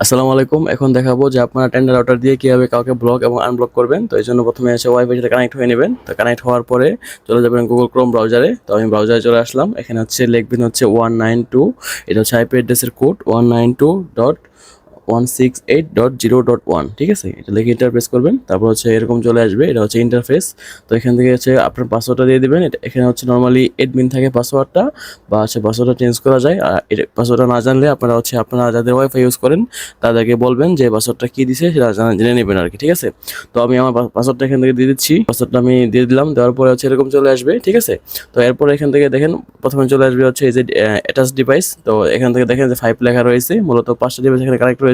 আসসালামু আলাইকুম। এখন দেখাবো যে আপনারা টেন্ডার রাউটার দিয়ে কিভাবে কাউকে ব্লক এবং আনব্লক করবেন। তো এই জন্য প্রথমে এসে ওয়াইফাই সাথে কানেক্ট হয়ে নেবেন। তো কানেক্ট হওয়ার পরে চলে যাবেন Google Chrome ব্রাউজারে। তো আমি ব্রাউজারে চলে আসলাম। এখানে লিখবেন 192, এটা হচ্ছে আইপি অ্যাড্রেসের কোড 192.168.0.1, ঠিক আছে? এটা লিখে এন্টার প্রেস করবেন। তারপর এরকম চলে আসবে। এটা হচ্ছে ইন্টারফেস। তো এখান থেকে আপনার পাসওয়ার্ডটা দিয়ে দিবেন। এখানে নরমালি অ্যাডমিন থাকে পাসওয়ার্ডটা, বা পাসওয়ার্ডটা চেঞ্জ করা যায়। আর পাসওয়ার্ডটা না জানলে আপনারা যাদের ওয়াইফাই ইউজ করেন তাদেরকে বলবেন যে পাসওয়ার্ডটা কি দিছে সেটা জেনে নেবেন আর কি, ঠিক আছে? তো আমি আমার পাসওয়ার্ডটা এখান থেকে দিয়ে দিচ্ছি। পাসওয়ার্ডটা আমি দিয়ে দিলাম। দেওয়ার পরে এরকম চলে আসবে, ঠিক আছে? তো এরপর এখান থেকে দেখেন প্রথমে চলে আসবে এই যে অ্যাটাচ ডিভাইস। তো এখান থেকে দেখেন যে 5 লেখা রয়েছে, মূলত 5টা ডিভাইস এখানে কানেক্ট রয়েছে।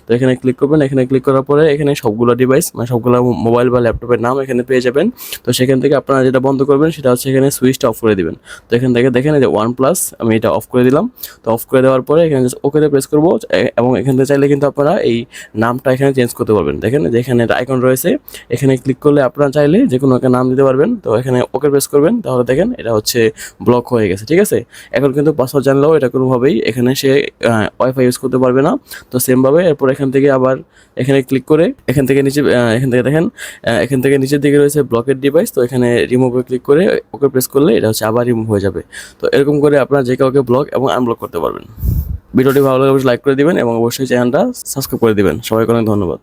তো এখানে ক্লিক করবেন। এখানে ক্লিক করার পরে এখানে সবগুলো ডিভাইস মানে সবগুলো মোবাইল বা ল্যাপটপের নাম এখানে পেয়ে যাবেন। তো সেখান থেকে আপনারা যেটা বন্ধ করবেন সেটা এখানে সুইচটা অফ করে দিবেন। তো এখান থেকে দেখেন এই যে OnePlus, আমি এটা অফ করে দিলাম। তো অফ করে দেওয়ার পরে এখানে ওকেতে প্রেস করবো, এবং এখান থেকে চাইলে কিন্তু আপনারা এই নামটা এখানে চেঞ্জ করতে পারবেন। দেখেন যে এখানে একটা আইকন রয়েছে, এখানে ক্লিক করলে আপনারা চাইলে যে কোনো একটা নাম দিতে পারবেন। তো এখানে ওকে প্রেস করবেন, তাহলে দেখেন এটা ব্লক হয়ে গেছে, ঠিক আছে? এখন কিন্তু পাসওয়ার্ড জানলেও এটা কোনোভাবেই এখানে সে ওয়াইফাই ইউজ করতে পারবে না। তো সেমভাবে এরপর এখান থেকে আবার এখানে ক্লিক করে এখান থেকে নিচে এখান থেকে দেখেন এখান থেকে নিচের দিকে রয়েছে ব্লকের ডিভাইস। তো এখানে রিমুভে ক্লিক করে ওকে প্রেস করলে এটা আবার রিমুভ হয়ে যাবে। তো এরকম করে আপনারা যে কাউকে ব্লক এবং আনব্লক করতে পারবেন। ভিডিওটি ভালো লাগলে অবশ্যই লাইক করে দিবেন এবং অবশ্যই চ্যানেলটা সাবস্ক্রাইব করে দিবেন। সবাইকে অনেক ধন্যবাদ।